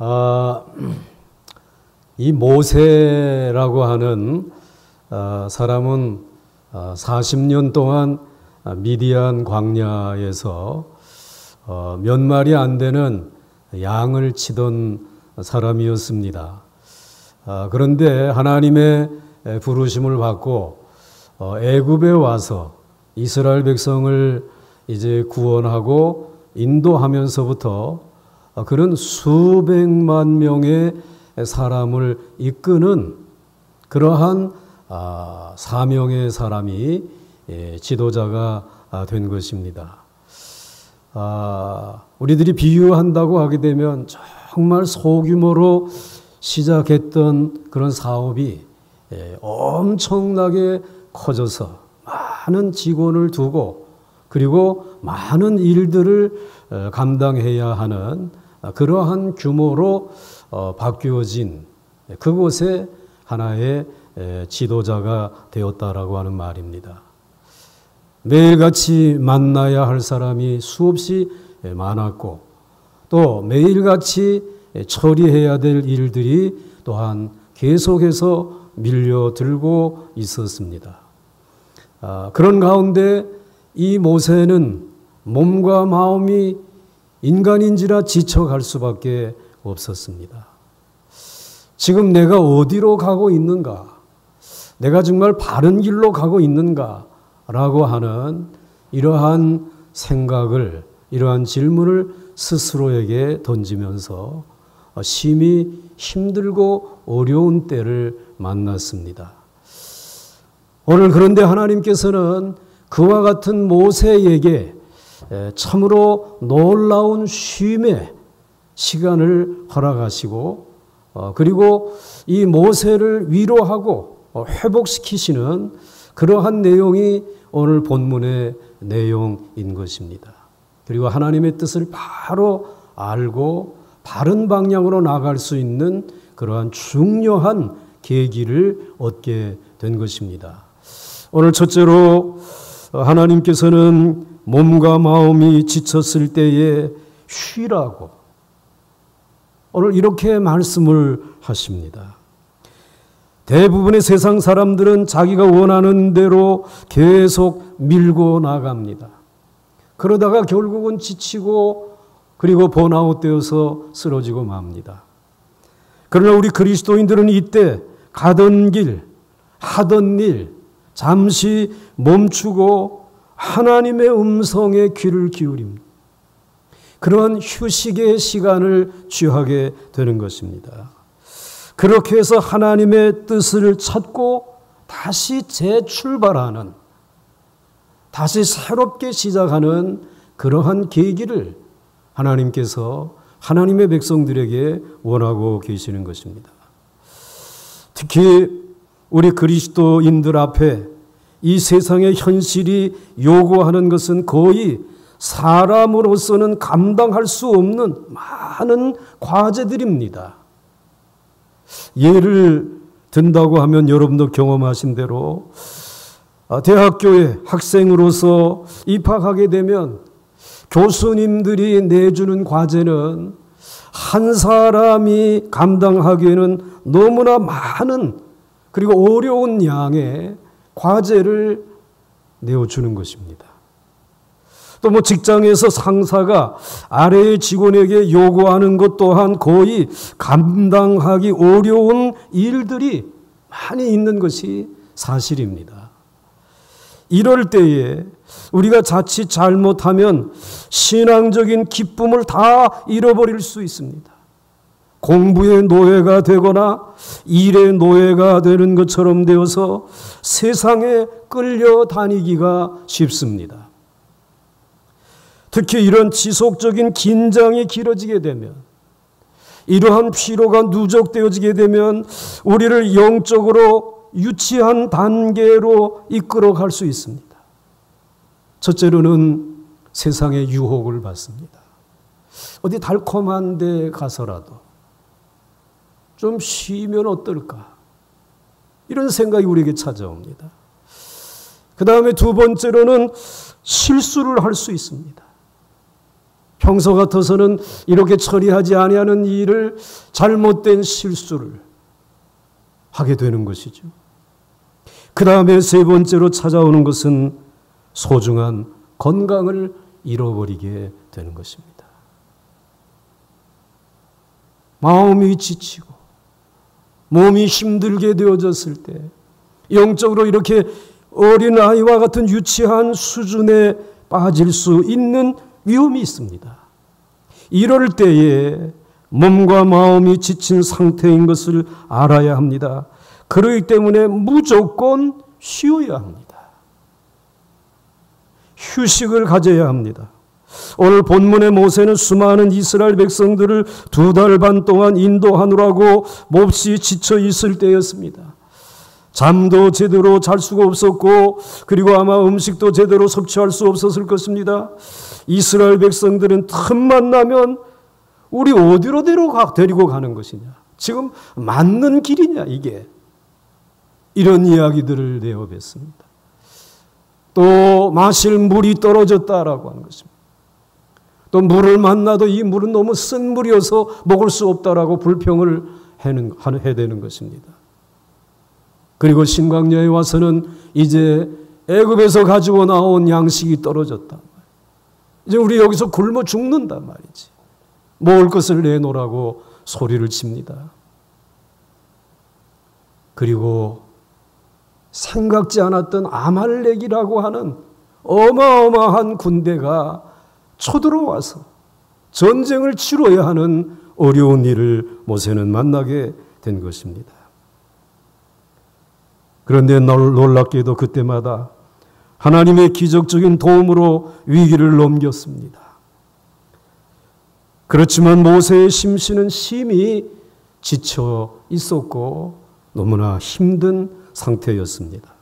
아, 이 모세라고 하는 사람은 40년 동안 미디안 광야에서 몇 마리 안 되는 양을 치던 사람이었습니다. 그런데 하나님의 부르심을 받고 애굽에 와서 이스라엘 백성을 이제 구원하고 인도하면서부터 그런 수백만 명의 사람을 이끄는 그러한 사명의 사람이 지도자가 된 것입니다. 우리들이 비유한다고 하게 되면 정말 소규모로 시작했던 그런 사업이 엄청나게 커져서 많은 직원을 두고 그리고 많은 일들을 감당해야 하는 그러한 규모로 바뀌어진 그곳에 하나의 지도자가 되었다라고 하는 말입니다. 매일같이 만나야 할 사람이 수없이 많았고 또 매일같이 처리해야 될 일들이 또한 계속해서 밀려들고 있었습니다. 그런 가운데 이 모세는 몸과 마음이 인간인지라 지쳐갈 수밖에 없었습니다. 지금 내가 어디로 가고 있는가? 내가 정말 바른 길로 가고 있는가? 라고 하는 이러한 생각을, 이러한 질문을 스스로에게 던지면서 심히 힘들고 어려운 때를 만났습니다. 오늘 그런데 하나님께서는 그와 같은 모세에게 참으로 놀라운 쉼의 시간을 허락하시고 그리고 이 모세를 위로하고 회복시키시는 그러한 내용이 오늘 본문의 내용인 것입니다. 그리고 하나님의 뜻을 바로 알고 바른 방향으로 나갈 수 있는 그러한 중요한 계기를 얻게 된 것입니다. 오늘 첫째로 하나님께서는 몸과 마음이 지쳤을 때에 쉬라고 오늘 이렇게 말씀을 하십니다. 대부분의 세상 사람들은 자기가 원하는 대로 계속 밀고 나갑니다. 그러다가 결국은 지치고 그리고 번아웃 되어서 쓰러지고 맙니다. 그러나 우리 그리스도인들은 이때 가던 길, 하던 일 잠시 멈추고 하나님의 음성에 귀를 기울입니다. 그러한 휴식의 시간을 취하게 되는 것입니다. 그렇게 해서 하나님의 뜻을 찾고 다시 재출발하는, 다시 새롭게 시작하는 그러한 계기를 하나님께서 하나님의 백성들에게 원하고 계시는 것입니다. 특히 우리 그리스도인들 앞에 이 세상의 현실이 요구하는 것은 거의 사람으로서는 감당할 수 없는 많은 과제들입니다. 예를 든다고 하면 여러분도 경험하신 대로 대학교에 학생으로서 입학하게 되면 교수님들이 내주는 과제는 한 사람이 감당하기에는 너무나 많은 그리고 어려운 양의 과제를 내어주는 것입니다. 또 뭐 직장에서 상사가 아래의 직원에게 요구하는 것 또한 거의 감당하기 어려운 일들이 많이 있는 것이 사실입니다. 이럴 때에 우리가 자칫 잘못하면 신앙적인 기쁨을 다 잃어버릴 수 있습니다. 공부의 노예가 되거나 일의 노예가 되는 것처럼 되어서 세상에 끌려다니기가 쉽습니다. 특히 이런 지속적인 긴장이 길어지게 되면, 이러한 피로가 누적되어지게 되면 우리를 영적으로 유치한 단계로 이끌어갈 수 있습니다. 첫째로는 세상의 유혹을 받습니다. 어디 달콤한 데 가서라도 좀 쉬면 어떨까? 이런 생각이 우리에게 찾아옵니다. 그 다음에 두 번째로는 실수를 할 수 있습니다. 평소 같아서는 이렇게 처리하지 아니하는 일을, 잘못된 실수를 하게 되는 것이죠. 그 다음에 세 번째로 찾아오는 것은 소중한 건강을 잃어버리게 되는 것입니다. 마음이 지치고 몸이 힘들게 되어졌을 때 영적으로 이렇게 어린아이와 같은 유치한 수준에 빠질 수 있는 위험이 있습니다. 이럴 때에 몸과 마음이 지친 상태인 것을 알아야 합니다. 그렇기 때문에 무조건 쉬어야 합니다. 휴식을 가져야 합니다. 오늘 본문의 모세는 수많은 이스라엘 백성들을 2달 반 동안 인도하느라고 몹시 지쳐 있을 때였습니다. 잠도 제대로 잘 수가 없었고, 그리고 아마 음식도 제대로 섭취할 수 없었을 것입니다. 이스라엘 백성들은 틈만 나면 우리 어디로 데리고 가는 것이냐, 지금 맞는 길이냐, 이게, 이런 이야기들을 내어뱉습니다. 또 마실 물이 떨어졌다라고 하는 것입니다. 또 물을 만나도 이 물은 너무 쓴 물이어서 먹을 수 없다라고 불평을 해대는 것입니다. 그리고 신광야에 와서는 이제 애굽에서 가지고 나온 양식이 떨어졌다. 이제 우리 여기서 굶어 죽는단 말이지. 먹을 것을 내놓으라고 소리를 칩니다. 그리고 생각지 않았던 아말렉이라고 하는 어마어마한 군대가 쳐들어와서 전쟁을 치러야 하는 어려운 일을 모세는 만나게 된 것입니다. 그런데 놀랍게도 그때마다 하나님의 기적적인 도움으로 위기를 넘겼습니다. 그렇지만 모세의 심신은 심히 지쳐 있었고 너무나 힘든 상태였습니다.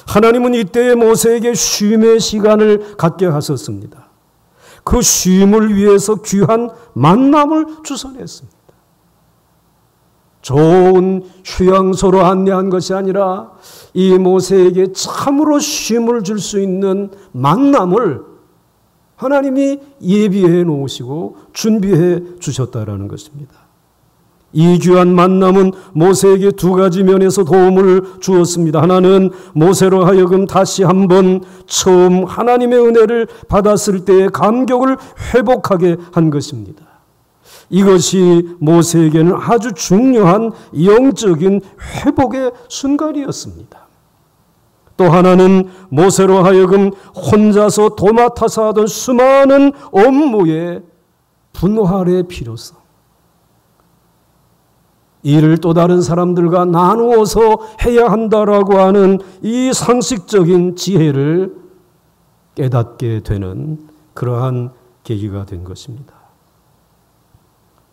하나님은 이때에 모세에게 쉼의 시간을 갖게 하셨습니다. 그 쉼을 위해서 귀한 만남을 주선했습니다. 좋은 휴양소로 안내한 것이 아니라 이 모세에게 참으로 쉼을 줄 수 있는 만남을 하나님이 예비해 놓으시고 준비해 주셨다라는 것입니다. 이 귀한 만남은 모세에게 2가지 면에서 도움을 주었습니다. 하나는 모세로 하여금 다시 한번 처음 하나님의 은혜를 받았을 때의 감격을 회복하게 한 것입니다. 이것이 모세에게는 아주 중요한 영적인 회복의 순간이었습니다. 또 하나는 모세로 하여금 혼자서 도맡아서 하던 수많은 업무의 분할의 필요성, 이를 또 다른 사람들과 나누어서 해야 한다라고 하는 이 상식적인 지혜를 깨닫게 되는 그러한 계기가 된 것입니다.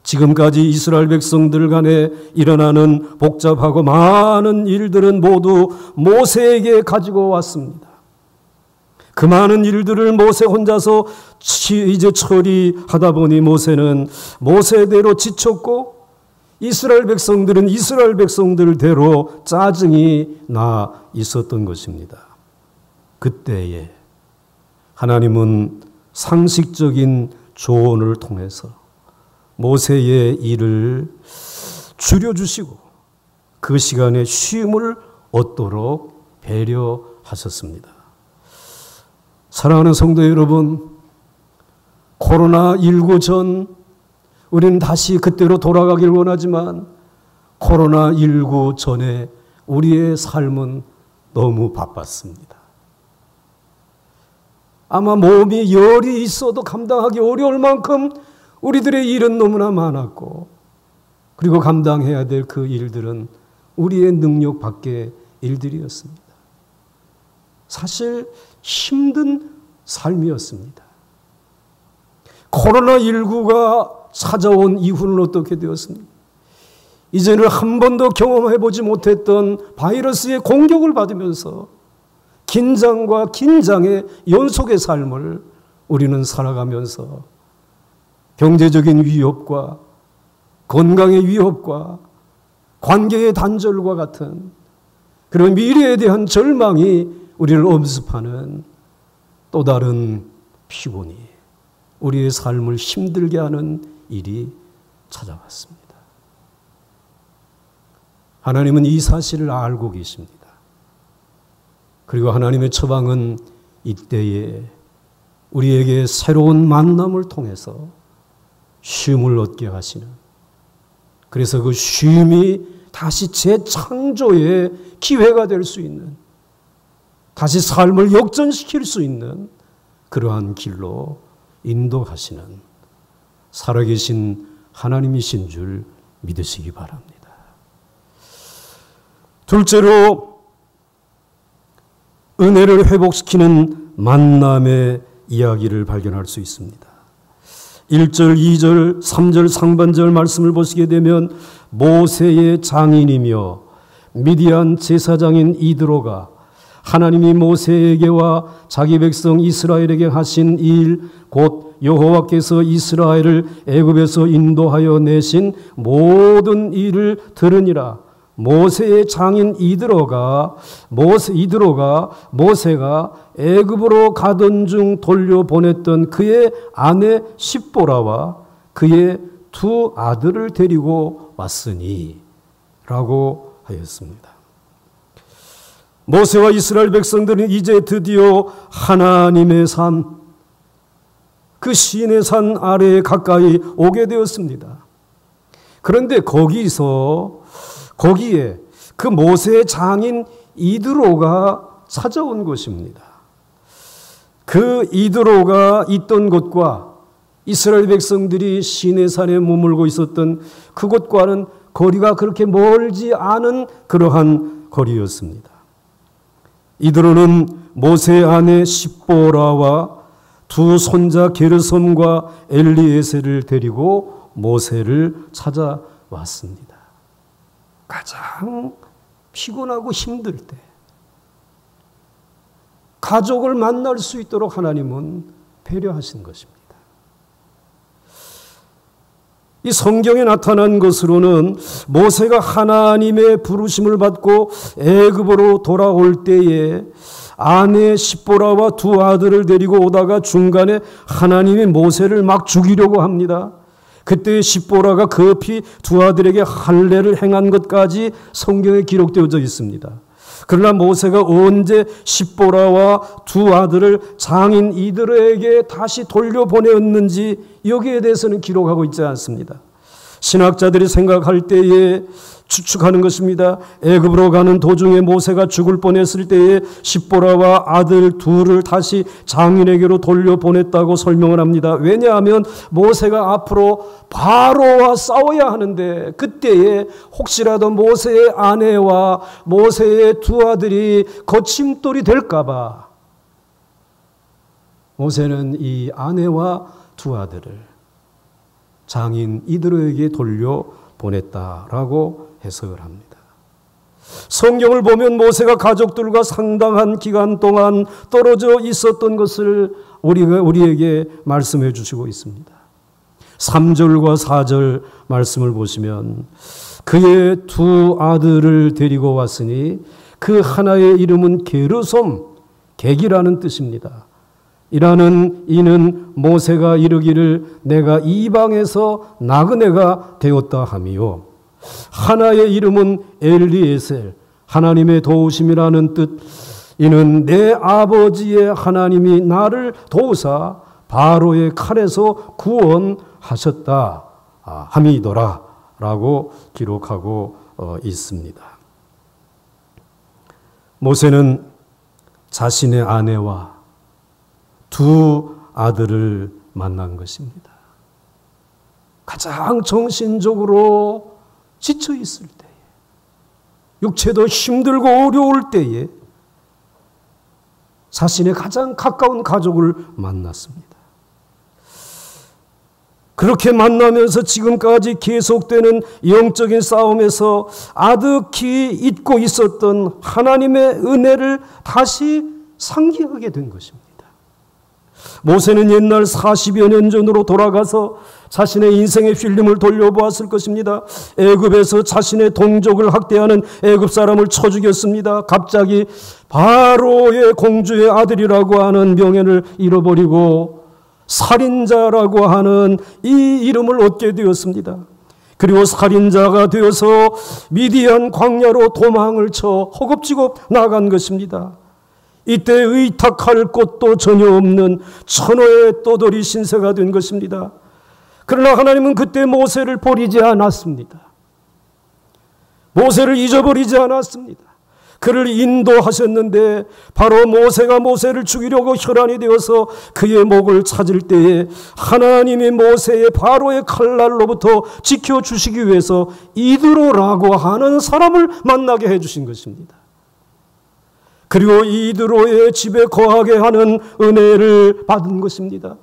지금까지 이스라엘 백성들 간에 일어나는 복잡하고 많은 일들은 모두 모세에게 가지고 왔습니다. 그 많은 일들을 모세 혼자서 이제 처리하다 보니 모세는 모세대로 지쳤고 이스라엘 백성들은 이스라엘 백성들대로 짜증이 나 있었던 것입니다. 그때에 하나님은 상식적인 조언을 통해서 모세의 일을 줄여주시고 그 시간에 쉼을 얻도록 배려하셨습니다. 사랑하는 성도 여러분, 코로나19 전 우리는 다시 그때로 돌아가길 원하지만 코로나19 전에 우리의 삶은 너무 바빴습니다. 아마 몸이 열이 있어도 감당하기 어려울 만큼 우리들의 일은 너무나 많았고, 그리고 감당해야 될 그 일들은 우리의 능력 밖의 일들이었습니다. 사실 힘든 삶이었습니다. 코로나19가 찾아온 이후는 어떻게 되었습니까? 이제는 한 번도 경험해보지 못했던 바이러스의 공격을 받으면서 긴장과 긴장의 연속의 삶을 우리는 살아가면서 경제적인 위협과 건강의 위협과 관계의 단절과 같은 그런 미래에 대한 절망이 우리를 엄습하는 또 다른 피곤이 우리의 삶을 힘들게 하는 일이 찾아왔습니다. 하나님은 이 사실을 알고 계십니다. 그리고 하나님의 처방은 이때에 우리에게 새로운 만남을 통해서 쉼을 얻게 하시는, 그래서 그 쉼이 다시 재창조의 기회가 될 수 있는, 다시 삶을 역전시킬 수 있는 그러한 길로 인도하시는 살아계신 하나님이신 줄 믿으시기 바랍니다. 둘째로 은혜를 회복시키는 만남의 이야기를 발견할 수 있습니다. 1절, 2절, 3절 상반절 말씀을 보시게 되면 모세의 장인이며 미디안 제사장인 이드로가 하나님이 모세에게와 자기 백성 이스라엘에게 하신 일, 곧 여호와께서 이스라엘을 애굽에서 인도하여 내신 모든 일을 들으니라. 모세의 장인 이드로가 모세가 애굽으로 가던 중 돌려보냈던 그의 아내 십보라와 그의 두 아들을 데리고 왔으니 라고 하였습니다. 모세와 이스라엘 백성들은 이제 드디어 하나님의 산, 그 시인의 산 아래에 가까이 오게 되었습니다. 그런데 거기에 그 모세의 장인 이드로가 찾아온 것입니다. 그 이드로가 있던 곳과 이스라엘 백성들이 시내산에 머물고 있었던 그곳과는 거리가 그렇게 멀지 않은 그러한 거리였습니다. 이드로는 모세의 아내 십보라와 두 손자 게르솜과 엘리에셀을 데리고 모세를 찾아왔습니다. 가장 피곤하고 힘들 때 가족을 만날 수 있도록 하나님은 배려하신 것입니다. 이 성경에 나타난 것으로는 모세가 하나님의 부르심을 받고 애굽으로 돌아올 때에 아내 십보라와 두 아들을 데리고 오다가 중간에 하나님이 모세를 막 죽이려고 합니다. 그때 십보라가 급히 두 아들에게 할례를 행한 것까지 성경에 기록되어져 있습니다. 그러나 모세가 언제 십보라와 두 아들을 장인 이드로에게 다시 돌려보내었는지 여기에 대해서는 기록하고 있지 않습니다. 신학자들이 생각할 때에 추측하는 것입니다. 애굽으로 가는 도중에 모세가 죽을 뻔했을 때에 십보라와 아들 둘을 다시 장인에게로 돌려보냈다고 설명을 합니다. 왜냐하면 모세가 앞으로 바로와 싸워야 하는데 그때에 혹시라도 모세의 아내와 모세의 두 아들이 거침돌이 될까 봐 모세는 이 아내와 두 아들을 장인 이드로에게 돌려보냈다라고 해석을 합니다. 성경을 보면 모세가 가족들과 상당한 기간 동안 떨어져 있었던 것을 우리에게 말씀해 주시고 있습니다. 3절과 4절 말씀을 보시면 그의 두 아들을 데리고 왔으니 그 하나의 이름은 게르솜, 객이라는 뜻입니다. 이는 모세가 이르기를 내가 이방에서 나그네가 되었다 하미요. 하나의 이름은 엘리에셀, 하나님의 도우심이라는 뜻. 이는 내 아버지의 하나님이 나를 도우사 바로의 칼에서 구원하셨다 함이더라 라고 기록하고 있습니다. 모세는 자신의 아내와 두 아들을 만난 것입니다. 가장 정신적으로 지쳐 있을 때에, 육체도 힘들고 어려울 때에 자신의 가장 가까운 가족을 만났습니다. 그렇게 만나면서 지금까지 계속되는 영적인 싸움에서 아득히 잊고 있었던 하나님의 은혜를 다시 상기하게 된 것입니다. 모세는 옛날 40여 년 전으로 돌아가서 자신의 인생의 필름을 돌려보았을 것입니다. 애굽에서 자신의 동족을 학대하는 애굽 사람을 쳐 죽였습니다. 갑자기 바로의 공주의 아들이라고 하는 명예를 잃어버리고 살인자라고 하는 이 이름을 얻게 되었습니다. 그리고 살인자가 되어서 미디안 광야로 도망을 쳐 허겁지겁 나간 것입니다. 이때 의탁할 곳도 전혀 없는 천호의 떠돌이 신세가 된 것입니다. 그러나 하나님은 그때 모세를 버리지 않았습니다. 모세를 잊어버리지 않았습니다. 그를 인도하셨는데 바로 모세가 모세를 죽이려고 혈안이 되어서 그의 목을 찾을 때에 하나님이 모세의 바로의 칼날로부터 지켜주시기 위해서 이드로라고 하는 사람을 만나게 해주신 것입니다. 그리고 이드로의 집에 거하게 하는 은혜를 받은 것입니다.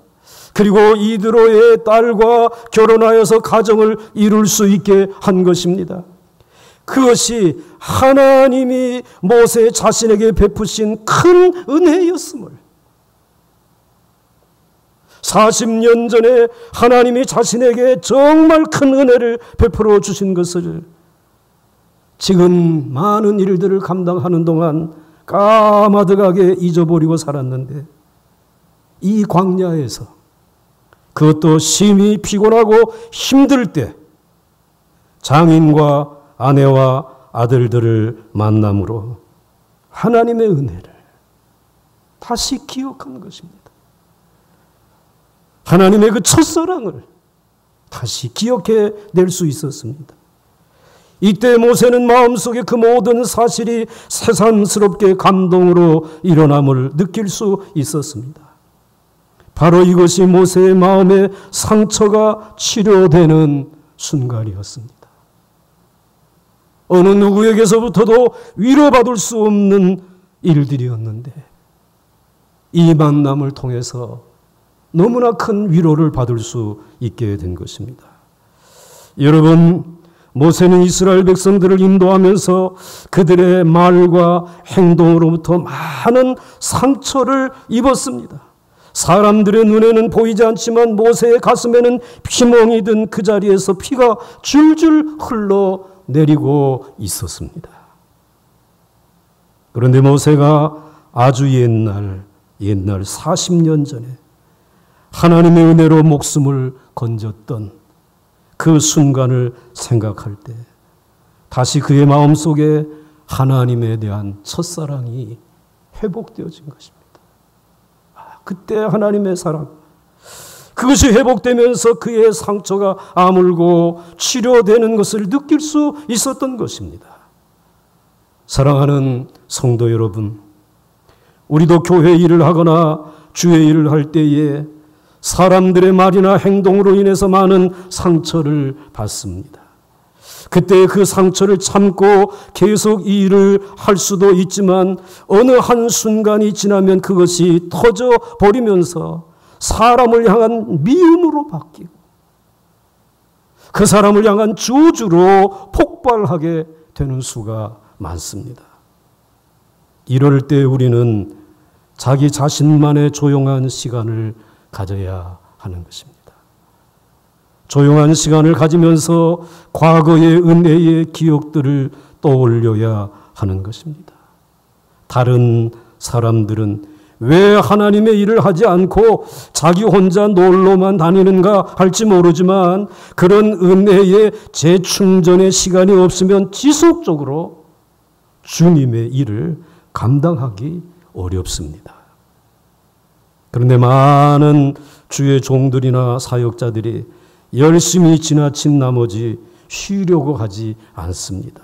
그리고 이드로의 딸과 결혼하여서 가정을 이룰 수 있게 한 것입니다. 그것이 하나님이 모세 자신에게 베푸신 큰 은혜였음을 40년 전에 하나님이 자신에게 정말 큰 은혜를 베풀어 주신 것을 지금 많은 일들을 감당하는 동안 까마득하게 잊어버리고 살았는데 이 광야에서 그것도 심히 피곤하고 힘들 때 장인과 아내와 아들들을 만남으로 하나님의 은혜를 다시 기억하는 것입니다. 하나님의 그 첫사랑을 다시 기억해 낼 수 있었습니다. 이때 모세는 마음속에 그 모든 사실이 새삼스럽게 감동으로 일어남을 느낄 수 있었습니다. 바로 이것이 모세의 마음의 상처가 치료되는 순간이었습니다. 어느 누구에게서부터도 위로받을 수 없는 일들이었는데 이 만남을 통해서 너무나 큰 위로를 받을 수 있게 된 것입니다. 여러분, 모세는 이스라엘 백성들을 인도하면서 그들의 말과 행동으로부터 많은 상처를 입었습니다. 사람들의 눈에는 보이지 않지만 모세의 가슴에는 피멍이 든 그 자리에서 피가 줄줄 흘러내리고 있었습니다. 그런데 모세가 아주 옛날 40년 전에 하나님의 은혜로 목숨을 건졌던 그 순간을 생각할 때 다시 그의 마음속에 하나님에 대한 첫사랑이 회복되어진 것입니다. 그때 하나님의 사랑, 그것이 회복되면서 그의 상처가 아물고 치료되는 것을 느낄 수 있었던 것입니다. 사랑하는 성도 여러분, 우리도 교회 일을 하거나 주의 일을 할 때에 사람들의 말이나 행동으로 인해서 많은 상처를 받습니다. 그때 그 상처를 참고 계속 이 일을 할 수도 있지만 어느 한순간이 지나면 그것이 터져버리면서 사람을 향한 미움으로 바뀌고 그 사람을 향한 저주로 폭발하게 되는 수가 많습니다. 이럴 때 우리는 자기 자신만의 조용한 시간을 가져야 하는 것입니다. 조용한 시간을 가지면서 과거의 은혜의 기억들을 떠올려야 하는 것입니다. 다른 사람들은 왜 하나님의 일을 하지 않고 자기 혼자 놀러만 다니는가 할지 모르지만 그런 은혜의 재충전의 시간이 없으면 지속적으로 주님의 일을 감당하기 어렵습니다. 그런데 많은 주의 종들이나 사역자들이 열심히 지나친 나머지 쉬려고 하지 않습니다.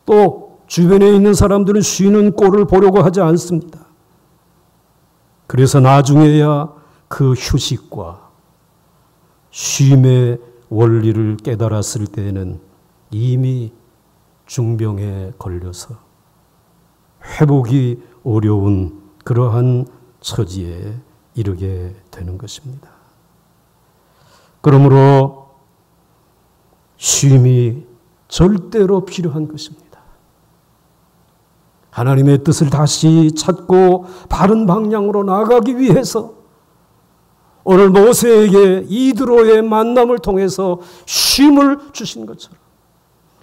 또 주변에 있는 사람들은 쉬는 꼴을 보려고 하지 않습니다. 그래서 나중에야 그 휴식과 쉼의 원리를 깨달았을 때에는 이미 중병에 걸려서 회복이 어려운 그러한 처지에 이르게 되는 것입니다. 그러므로 쉼이 절대로 필요한 것입니다. 하나님의 뜻을 다시 찾고 바른 방향으로 나아가기 위해서 오늘 모세에게 이드로의 만남을 통해서 쉼을 주신 것처럼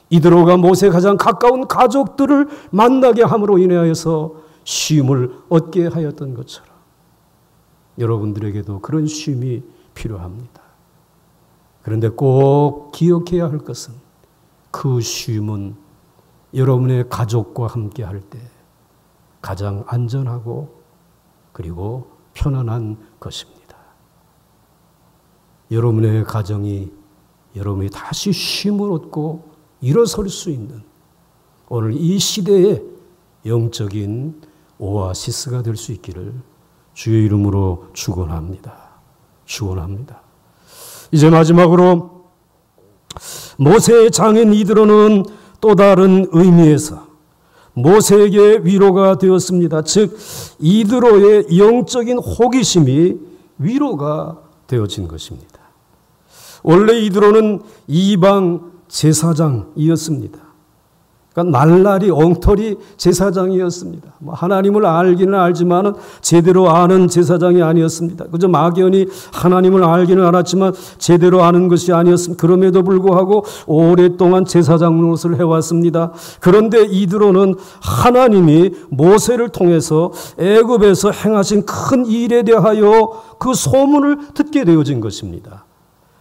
이드로가 모세에 가장 가까운 가족들을 만나게 함으로 인하여서 쉼을 얻게 하였던 것처럼 여러분들에게도 그런 쉼이 필요합니다. 그런데 꼭 기억해야 할 것은 그 쉼은 여러분의 가족과 함께 할 때 가장 안전하고 그리고 편안한 것입니다. 여러분의 가정이 여러분이 다시 쉼을 얻고 일어설 수 있는 오늘 이 시대의 영적인 오아시스가 될 수 있기를 주의 이름으로 축원합니다. 축원합니다. 이제 마지막으로 모세의 장인 이드로는 또 다른 의미에서 모세에게 위로가 되었습니다. 즉 이드로의 영적인 호기심이 위로가 되어진 것입니다. 원래 이드로는 이방 제사장이었습니다. 그러니까 날라리 엉터리 제사장이었습니다. 하나님을 알기는 알지만 제대로 아는 제사장이 아니었습니다. 그저 막연히 하나님을 알기는 알았지만 제대로 아는 것이 아니었습니다. 그럼에도 불구하고 오랫동안 제사장 노릇을 해왔습니다. 그런데 이드로는 하나님이 모세를 통해서 애굽에서 행하신 큰 일에 대하여 그 소문을 듣게 되어진 것입니다.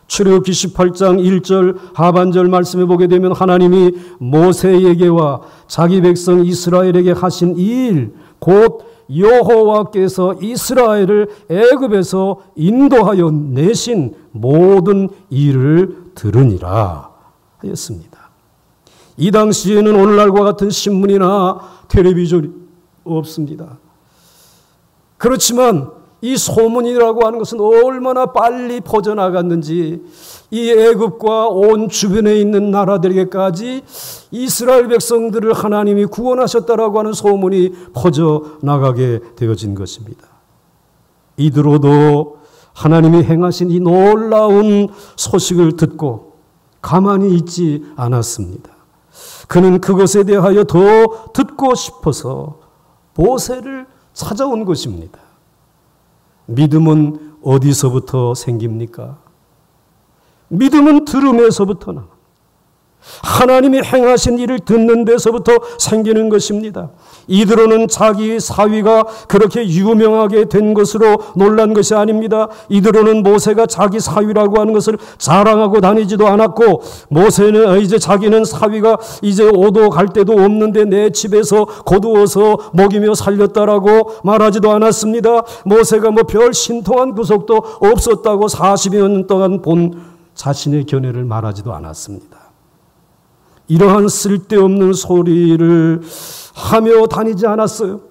출애굽기 18장 1절 하반절 말씀에 보게 되면 하나님이 모세에게와 자기 백성 이스라엘에게 하신 일, 곧 여호와께서 이스라엘을 애굽에서 인도하여 내신 모든 일을 들으니라 하였습니다. 이 당시에는 오늘날과 같은 신문이나 텔레비전이 없습니다. 그렇지만 이 소문이라고 하는 것은 얼마나 빨리 퍼져나갔는지 이 애굽과 온 주변에 있는 나라들에게까지 이스라엘 백성들을 하나님이 구원하셨다라고 하는 소문이 퍼져나가게 되어진 것입니다. 이드로도 하나님이 행하신 이 놀라운 소식을 듣고 가만히 있지 않았습니다. 그는 그것에 대하여 더 듣고 싶어서 모세를 찾아온 것입니다. 믿음은 어디서부터 생깁니까? 믿음은 들음에서부터 나. 하나님이 행하신 일을 듣는 데서부터 생기는 것입니다. 이드로는 자기 사위가 그렇게 유명하게 된 것으로 놀란 것이 아닙니다. 이드로는 모세가 자기 사위라고 하는 것을 자랑하고 다니지도 않았고, 모세는 이제 자기는 사위가 이제 오도 갈 데도 없는데 내 집에서 거두어서 먹이며 살렸다라고 말하지도 않았습니다. 모세가 뭐 별 신통한 구속도 없었다고 40여 년 동안 본 자신의 견해를 말하지도 않았습니다. 이러한 쓸데없는 소리를 하며 다니지 않았어요.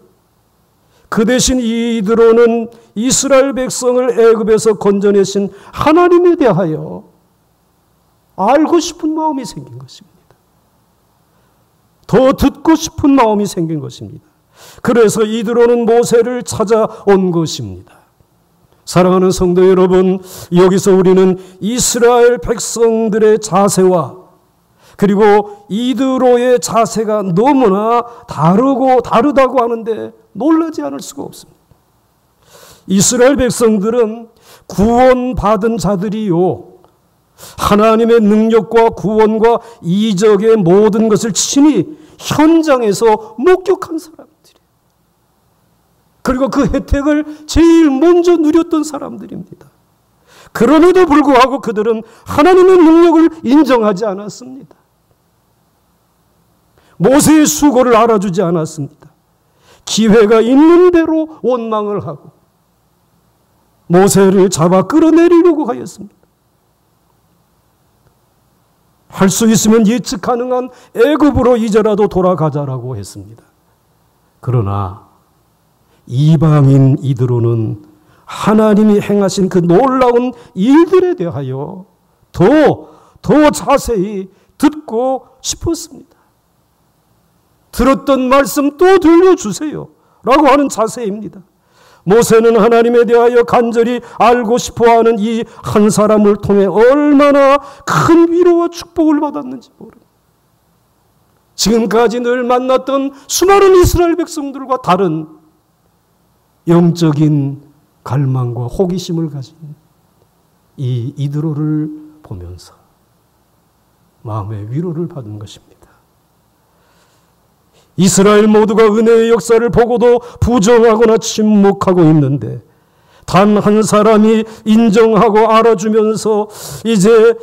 그 대신 이드로는 이스라엘 백성을 애굽에서 건져내신 하나님에 대하여 알고 싶은 마음이 생긴 것입니다. 더 듣고 싶은 마음이 생긴 것입니다. 그래서 이드로는 모세를 찾아온 것입니다. 사랑하는 성도 여러분, 여기서 우리는 이스라엘 백성들의 자세와 그리고 이드로의 자세가 너무나 다르다고 하는데 놀라지 않을 수가 없습니다. 이스라엘 백성들은 구원받은 자들이요, 하나님의 능력과 구원과 이적의 모든 것을 친히 현장에서 목격한 사람들이에요. 그리고 그 혜택을 제일 먼저 누렸던 사람들입니다. 그럼에도 불구하고 그들은 하나님의 능력을 인정하지 않았습니다. 모세의 수고를 알아주지 않았습니다. 기회가 있는 대로 원망을 하고 모세를 잡아 끌어내리려고 하였습니다. 할 수 있으면 예측 가능한 애굽으로 이제라도 돌아가자라고 했습니다. 그러나 이방인 이드로는 하나님이 행하신 그 놀라운 일들에 대하여 더 자세히 듣고 싶었습니다. 들었던 말씀 또 들려주세요 라고 하는 자세입니다. 모세는 하나님에 대하여 간절히 알고 싶어하는 이 한 사람을 통해 얼마나 큰 위로와 축복을 받았는지 모릅니다. 지금까지 늘 만났던 수많은 이스라엘 백성들과 다른 영적인 갈망과 호기심을 가진 이 이드로를 보면서 마음의 위로를 받은 것입니다. 이스라엘 모두가 은혜의 역사를 보고도 부정하거나 침묵하고 있는데 단 한 사람이 인정하고 알아주면서 이제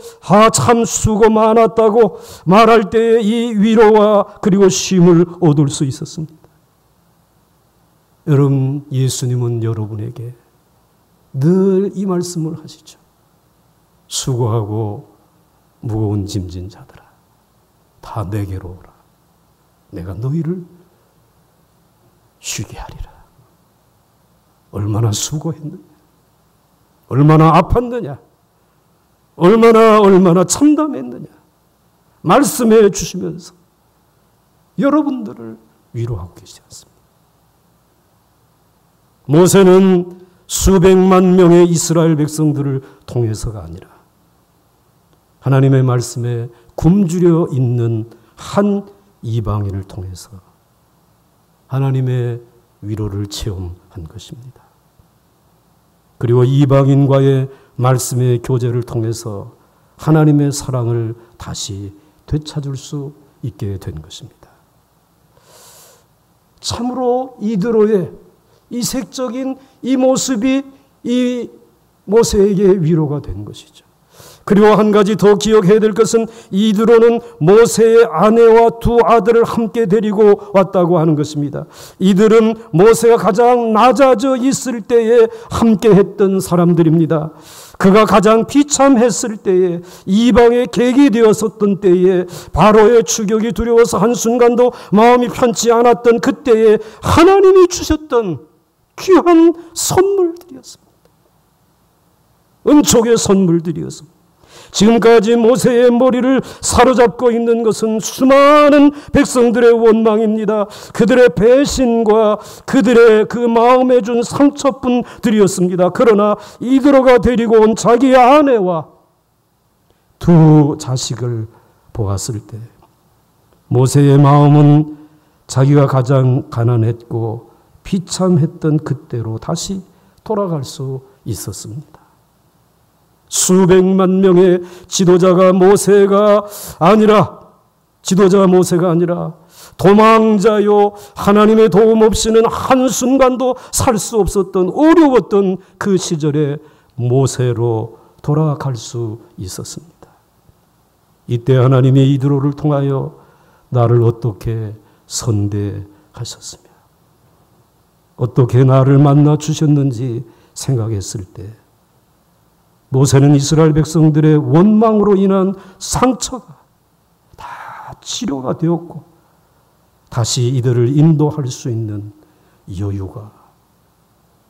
참 수고 많았다고 말할 때에 이 위로와 그리고 쉼을 얻을 수 있었습니다. 여러분, 예수님은 여러분에게 늘 이 말씀을 하시죠. 수고하고 무거운 짐진 자들아, 다 내게로 오라. 내가 너희를 쉬게 하리라. 얼마나 수고했느냐, 얼마나 아팠느냐, 얼마나 참담했느냐 말씀해 주시면서 여러분들을 위로하고 계시지 않습니까? 모세는 수백만 명의 이스라엘 백성들을 통해서가 아니라 하나님의 말씀에 굶주려 있는 한 이방인을 통해서 하나님의 위로를 체험한 것입니다. 그리고 이방인과의 말씀의 교제를 통해서 하나님의 사랑을 다시 되찾을 수 있게 된 것입니다. 참으로 이드로의 이색적인 이 모습이 이 모세에게 위로가 된 것이죠. 그리고 한 가지 더 기억해야 될 것은 이드로는 모세의 아내와 두 아들을 함께 데리고 왔다고 하는 것입니다. 이들은 모세가 가장 낮아져 있을 때에 함께 했던 사람들입니다. 그가 가장 비참했을 때에, 이방의 객이 되었었던 때에, 바로의 추격이 두려워서 한순간도 마음이 편치 않았던 그때에 하나님이 주셨던 귀한 선물들이었습니다. 은총의 선물들이었습니다. 지금까지 모세의 머리를 사로잡고 있는 것은 수많은 백성들의 원망입니다. 그들의 배신과 그들의 그 마음에 준 상처뿐들이었습니다. 그러나 이드로가 데리고 온 자기의 아내와 두 자식을 보았을 때 모세의 마음은 자기가 가장 가난했고 비참했던 그때로 다시 돌아갈 수 있었습니다. 수백만 명의 지도자가 모세가 아니라 도망자요, 하나님의 도움 없이는 한순간도 살 수 없었던 어려웠던 그 시절에 모세로 돌아갈 수 있었습니다. 이때 하나님이 이드로를 통하여 나를 어떻게 선대하셨으며 어떻게 나를 만나 주셨는지 생각했을 때 모세는 이스라엘 백성들의 원망으로 인한 상처가 다 치료가 되었고 다시 이들을 인도할 수 있는 여유가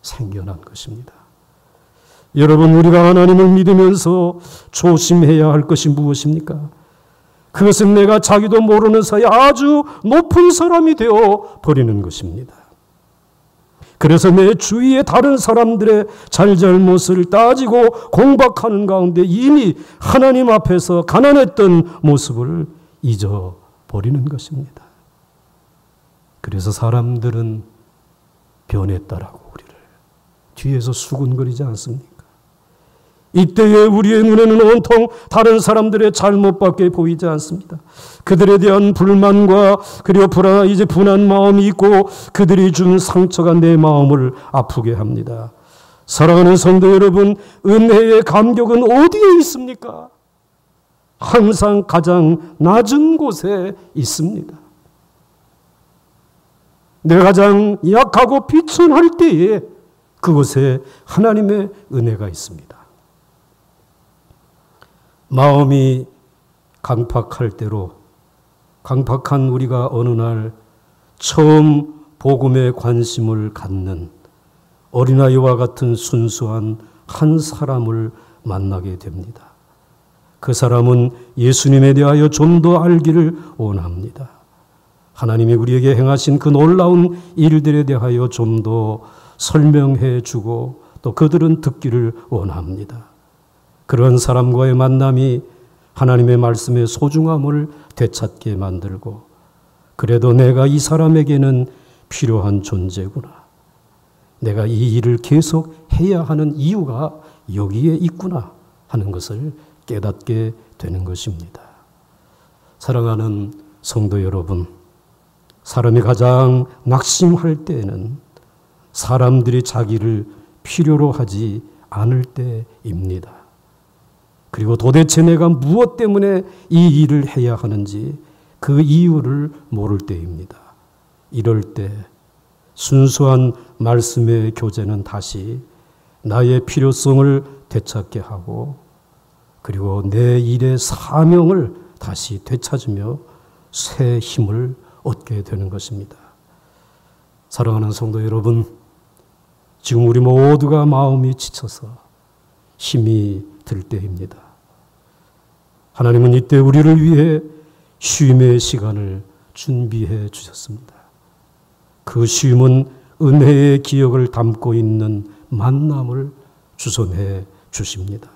생겨난 것입니다. 여러분, 우리가 하나님을 믿으면서 조심해야 할 것이 무엇입니까? 그것은 내가 자기도 모르는 사이에 아주 높은 사람이 되어 버리는 것입니다. 그래서 내 주위의 다른 사람들의 잘잘못을 따지고 공박하는 가운데 이미 하나님 앞에서 가난했던 모습을 잊어버리는 것입니다. 그래서 사람들은 변했다라고 우리를 뒤에서 수군거리지 않습니까? 이때에 우리의 눈에는 온통 다른 사람들의 잘못밖에 보이지 않습니다. 그들에 대한 불만과 그리고 분한 마음이 있고 그들이 준 상처가 내 마음을 아프게 합니다. 사랑하는 성도 여러분, 은혜의 감격은 어디에 있습니까? 항상 가장 낮은 곳에 있습니다. 내가 가장 약하고 비천할 때에 그곳에 하나님의 은혜가 있습니다. 마음이 강팍할 때로 강팍한 우리가 어느 날 처음 복음에 관심을 갖는 어린아이와 같은 순수한 한 사람을 만나게 됩니다. 그 사람은 예수님에 대하여 좀 더 알기를 원합니다. 하나님이 우리에게 행하신 그 놀라운 일들에 대하여 좀 더 설명해 주고 또 그들은 듣기를 원합니다. 그런 사람과의 만남이 하나님의 말씀의 소중함을 되찾게 만들고 그래도 내가 이 사람에게는 필요한 존재구나. 내가 이 일을 계속 해야 하는 이유가 여기에 있구나 하는 것을 깨닫게 되는 것입니다. 사랑하는 성도 여러분, 사람이 가장 낙심할 때에는 사람들이 자기를 필요로 하지 않을 때입니다. 그리고 도대체 내가 무엇 때문에 이 일을 해야 하는지 그 이유를 모를 때입니다. 이럴 때 순수한 말씀의 교제는 다시 나의 필요성을 되찾게 하고 그리고 내 일의 사명을 다시 되찾으며 새 힘을 얻게 되는 것입니다. 사랑하는 성도 여러분, 지금 우리 모두가 마음이 지쳐서 힘이 들 때입니다. 하나님은 이때 우리를 위해 쉼의 시간을 준비해 주셨습니다. 그 쉼은 은혜의 기억을 담고 있는 만남을 주선해 주십니다.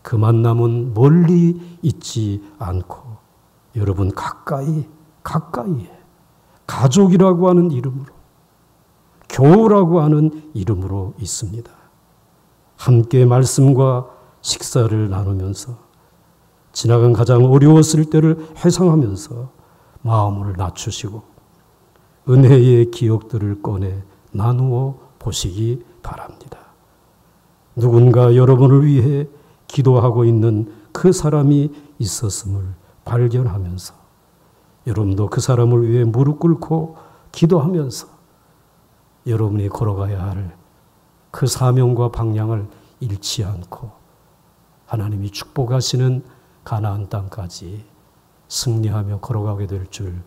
그 만남은 멀리 있지 않고 여러분 가까이에 가족이라고 하는 이름으로 교우라고 하는 이름으로 있습니다. 함께 말씀과 식사를 나누면서 지나간 가장 어려웠을 때를 회상하면서 마음을 낮추시고 은혜의 기억들을 꺼내 나누어 보시기 바랍니다. 누군가 여러분을 위해 기도하고 있는 그 사람이 있었음을 발견하면서 여러분도 그 사람을 위해 무릎 꿇고 기도하면서 여러분이 걸어가야 할 그 사명과 방향을 잃지 않고 하나님이 축복하시는 가나안 땅까지 승리하며 걸어가게 될 줄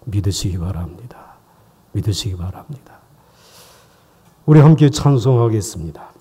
믿으시기 바랍니다. 믿으시기 바랍니다. 우리 함께 찬송하겠습니다.